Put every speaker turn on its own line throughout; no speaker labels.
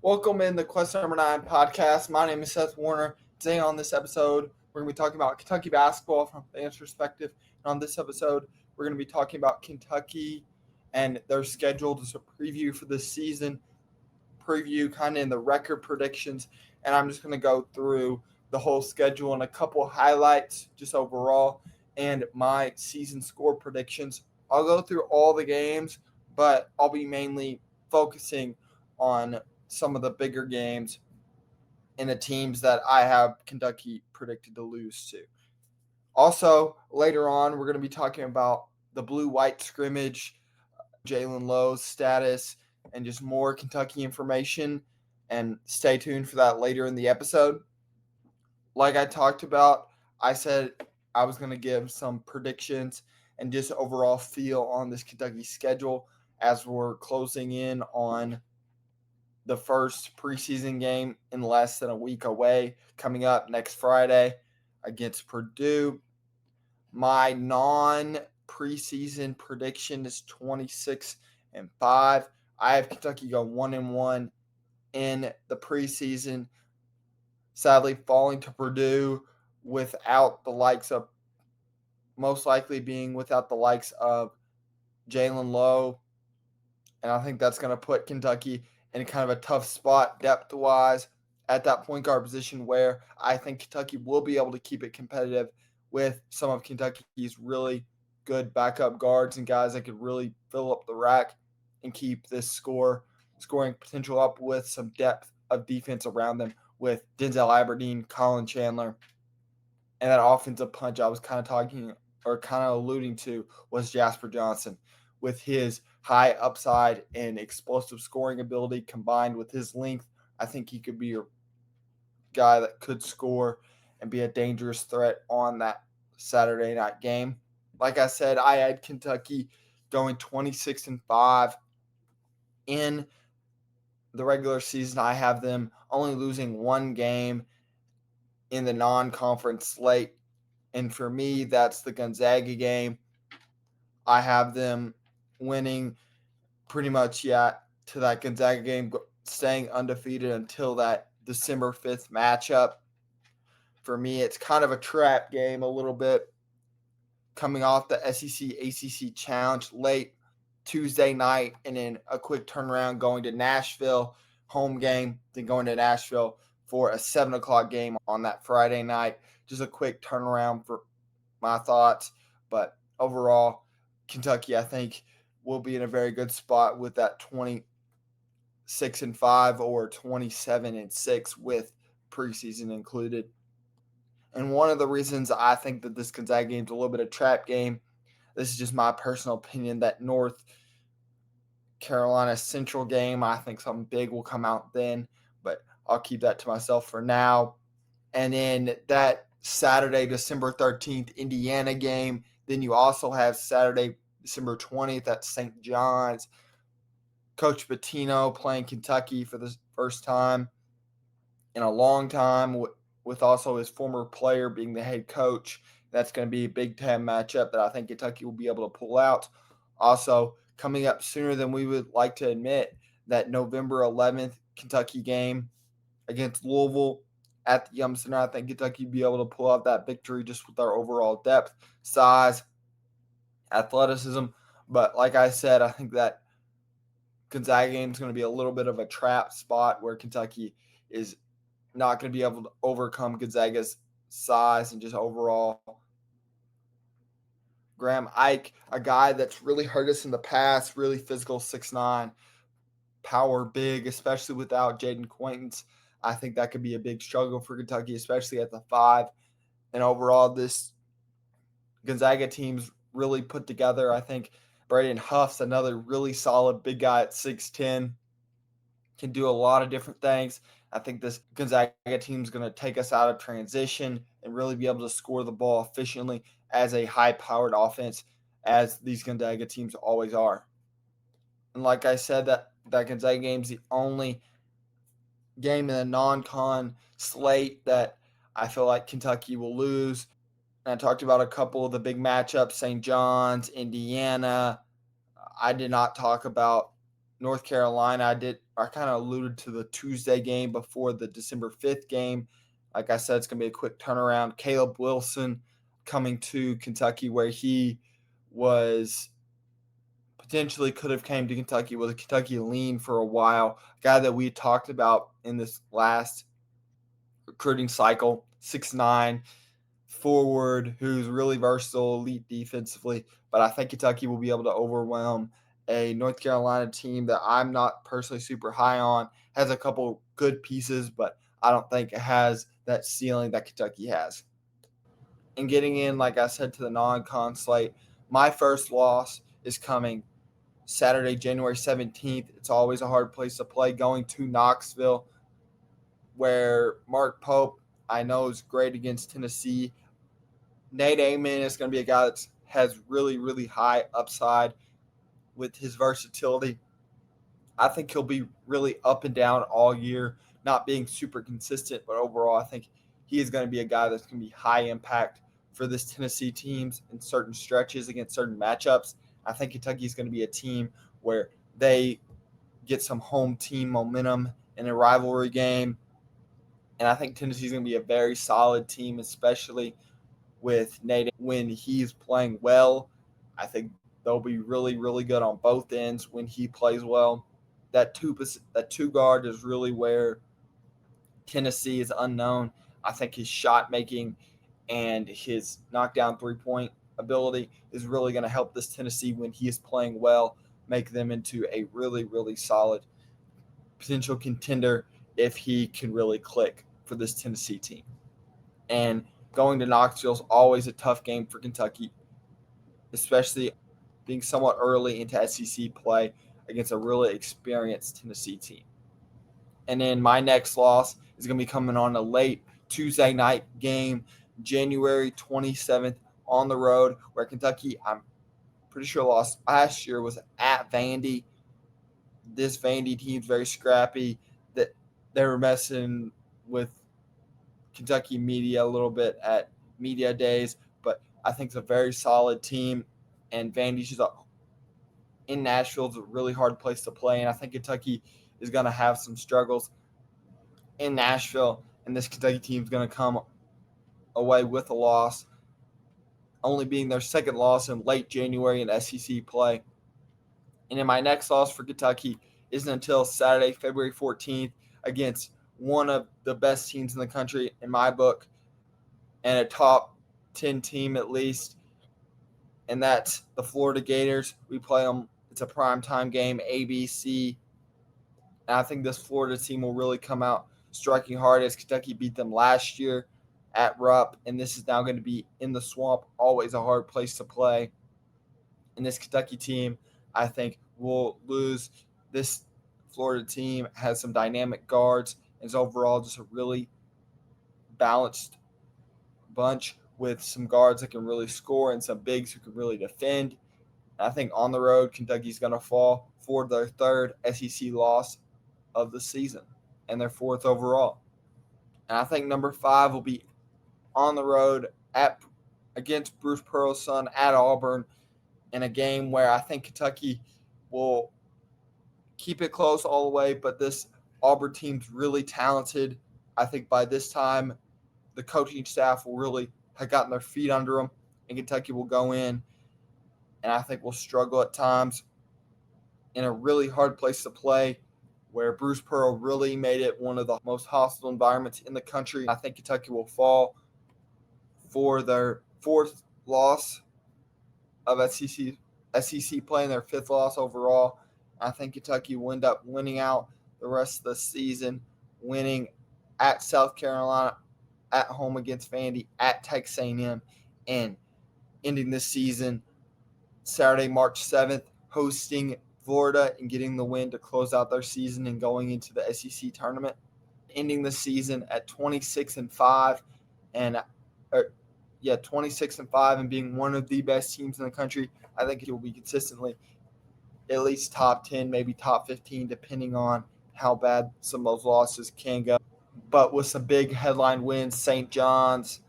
Welcome in the Quest Number 9 podcast. My name is Seth Warner. Today on this episode, we're going to be talking about Kentucky basketball from a fan's perspective. And on this episode, we're going to be talking about Kentucky and their schedule, just a preview for this season, preview kind of in the record predictions. And I'm just going to go through the whole schedule and a couple highlights just overall and my season score predictions. I'll go through all the games, but I'll be mainly focusing on some of the bigger games and the teams that I have Kentucky predicted to lose to. Also, later on, we're going to be talking about the blue-white scrimmage, Jaylin Lowes' status, and just more Kentucky information. And stay tuned for that later in the episode. Like I talked about, I said I was going to give some predictions and just overall feel on this Kentucky schedule as we're closing in on the first preseason game in less than a week away, coming up next Friday against Purdue. My non preseason prediction is 26-5. I have Kentucky go 1-1 in the preseason, sadly falling to Purdue without the likes of, most likely being without the likes of Jaylin Lowe. And I think that's going to put Kentucky in kind of a tough spot depth wise at that point guard position, where I think Kentucky will be able to keep it competitive with some of Kentucky's really good backup guards and guys that could really fill up the rack and keep this scoring potential up with some depth of defense around them with Denzel Aberdeen, Colin Chandler, and that offensive punch I was kind of talking or kind of alluding to was Jasper Johnson with his high upside and explosive scoring ability combined with his length. I think he could be a guy that could score and be a dangerous threat on that Saturday night game. Like I said, I had Kentucky going 26-5 in the regular season. I have them only losing one game in the non-conference slate. And for me, that's the Gonzaga game. I have them winning pretty much, to that Gonzaga game, staying undefeated until that December 5th matchup. For me, it's kind of a trap game a little bit, coming off the SEC ACC challenge late Tuesday night and then a quick turnaround going to Nashville, home game, then going to Nashville for a 7 o'clock game on that Friday night. Just a quick turnaround for my thoughts. But overall, Kentucky, I think, will be in a very good spot with that 26-5 or 27-6 with preseason included. And one of the reasons I think that this Gonzaga game is a little bit of trap game, this is just my personal opinion, that North Carolina Central game, I think something big will come out then, but I'll keep that to myself for now. And then that Saturday, December 13th, Indiana game. Then you also have Saturday, December 20th at St. John's. Coach Pitino playing Kentucky for the first time in a long time, with also his former player being the head coach. That's going to be a Big Ten matchup that I think Kentucky will be able to pull out. Also, coming up sooner than we would like to admit, that November 11th Kentucky game against Louisville at the Yum Center. I think Kentucky will be able to pull out that victory just with our overall depth, size, athleticism. But like I said, I think that Gonzaga game is going to be a little bit of a trap spot where Kentucky is not going to be able to overcome Gonzaga's size and just overall. Graham Ike, a guy that's really hurt us in the past, really physical, 6'9", power big, especially without Jaden Quaintance. I think that could be a big struggle for Kentucky, especially at the 5. And overall, this Gonzaga team's really put together. I think Braden Huff's another really solid big guy at 6'10", can do a lot of different things. I think this Gonzaga team is going to take us out of transition and really be able to score the ball efficiently as a high-powered offense, as these Gonzaga teams always are. And like I said, that Gonzaga game is the only game in the non-con slate that I feel like Kentucky will lose. And I talked about a couple of the big matchups, St. John's, Indiana. I did not talk about North Carolina, I kind of alluded to the Tuesday game before the December 5th game. Like I said, it's going to be a quick turnaround. Caleb Wilson coming to Kentucky, where he was potentially could have came to Kentucky, was a Kentucky lean for a while. A guy that we talked about in this last recruiting cycle, 6'9", forward who's really versatile, elite defensively. But I think Kentucky will be able to overwhelm a North Carolina team that I'm not personally super high on. Has a couple good pieces, but I don't think it has that ceiling that Kentucky has. And getting in, like I said, to the non-con slate, my first loss is coming Saturday, January 17th. It's always a hard place to play, going to Knoxville, where Mark Pope, I know, is great against Tennessee. Nate Amon is going to be a guy that has really, really high upside with his versatility. I think he'll be really up and down all year, not being super consistent, but overall, I think he is going to be a guy that's going to be high impact for this Tennessee teams in certain stretches against certain matchups. I think Kentucky is going to be a team where they get some home team momentum in a rivalry game. And I think Tennessee is going to be a very solid team, especially with Nate when he's playing well. I think they'll be really, really good on both ends when he plays well. That two guard is really where Tennessee is unknown. I think his shot making and his knockdown 3-point ability is really going to help this Tennessee when he is playing well, make them into a really, really solid potential contender if he can really click for this Tennessee team. And going to Knoxville is always a tough game for Kentucky, especially being somewhat early into SEC play against a really experienced Tennessee team. And then my next loss is going to be coming on a late Tuesday night game, January 27th on the road, where Kentucky, I'm pretty sure lost last year, was at Vandy. This Vandy team's very scrappy. That they were messing with Kentucky media a little bit at media days, but I think it's a very solid team. And Vandy's just in Nashville is a really hard place to play, and I think Kentucky is going to have some struggles in Nashville, and this Kentucky team is going to come away with a loss, only being their second loss in late January in SEC play. And then my next loss for Kentucky isn't until Saturday, February 14th, against one of the best teams in the country in my book, and a top 10 team at least, and that's the Florida Gators. We play them. It's a primetime game, ABC. And I think this Florida team will really come out striking hard as Kentucky beat them last year at Rupp. And this is now going to be in the Swamp, always a hard place to play. And this Kentucky team, I think, will lose. This Florida team has some dynamic guards and is overall just a really balanced bunch with some guards that can really score and some bigs who can really defend. I think on the road, Kentucky's going to fall for their third SEC loss of the season and their fourth overall. And I think number 5 will be on the road against Bruce Pearl's son at Auburn in a game where I think Kentucky will keep it close all the way, but this Auburn team's really talented. I think by this time, the coaching staff will really have gotten their feet under them, and Kentucky will go in, and I think will struggle at times in a really hard place to play, where Bruce Pearl really made it one of the most hostile environments in the country. I think Kentucky will fall for their fourth loss of SEC play and their fifth loss overall. I think Kentucky will end up winning out the rest of the season, winning at South Carolina, at home against Vandy, at Texas A&M, and ending this season Saturday, March 7th, hosting Florida and getting the win to close out their season and going into the SEC tournament, ending the season at 26-5 and 26-5 and being one of the best teams in the country. I think it will be consistently at least top 10, maybe top 15, depending on how bad some of those losses can go. But with some big headline wins, St. John's,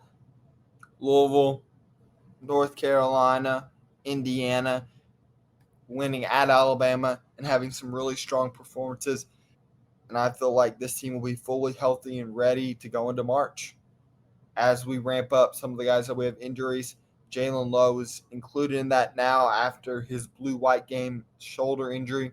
Louisville, North Carolina, Indiana, winning at Alabama, and having some really strong performances. And I feel like this team will be fully healthy and ready to go into March. As we ramp up some of the guys that we have injuries, Jaylin Lowes included in that now after his blue-white game shoulder injury.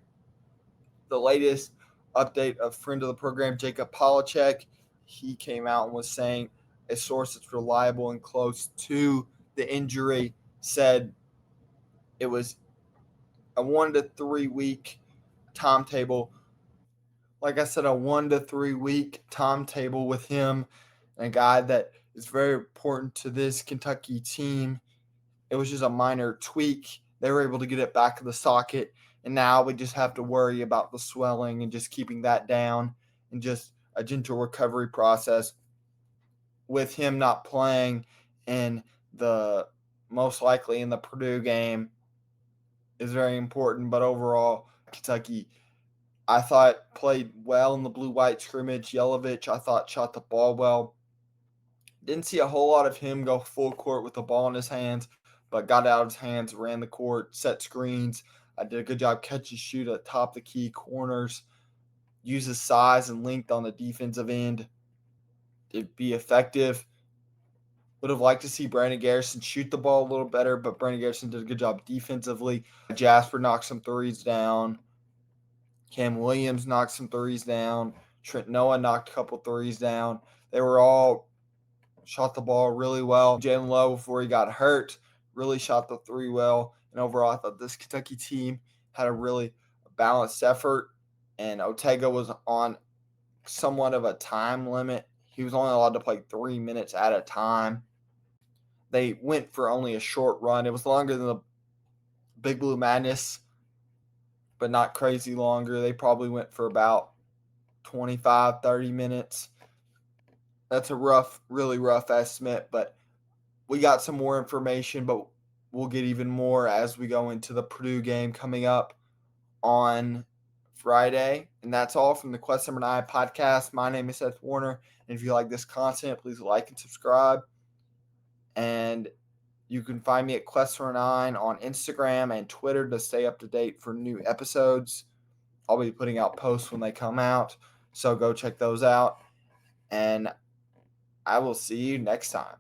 The latest update of friend of the program, Jacob Polachek, he came out and was saying a source that's reliable and close to the injury said it was a 1 to 3 week timetable. Like I said, a 1 to 3 week timetable with him, and a guy that is very important to this Kentucky team. It was just a minor tweak. They were able to get it back in the socket, and now we just have to worry about the swelling and just keeping that down and just a gentle recovery process. With him not playing in the most likely in the Purdue game is very important, but overall, Kentucky, I thought, played well in the blue-white scrimmage. Yelovich, I thought, shot the ball well. Didn't see a whole lot of him go full court with the ball in his hands, but got out of his hands, ran the court, set screens. I did a good job catch and shoot at top of the key corners. Use his size and length on the defensive end to be effective. Would have liked to see Brandon Garrison shoot the ball a little better, but Brandon Garrison did a good job defensively. Jasper knocked some threes down. Cam Williams knocked some threes down. Trent Noah knocked a couple threes down. They were all shot the ball really well. Jaylin Lowes, before he got hurt, really shot the three well. And overall, I thought this Kentucky team had a really balanced effort. And Ortega was on somewhat of a time limit. He was only allowed to play 3 minutes at a time. They went for only a short run. It was longer than the Big Blue Madness, but not crazy longer. They probably went for about 25, 30 minutes. That's a really rough estimate, but we got some more information, but we'll get even more as we go into the Purdue game coming up on Friday. And that's all from the Quest Number 9 podcast. My name is Seth Warner, and if you like this content, please like and subscribe. And you can find me at Quest Number 9 on Instagram and Twitter to stay up to date for new episodes. I'll be putting out posts when they come out, so go check those out. And I will see you next time.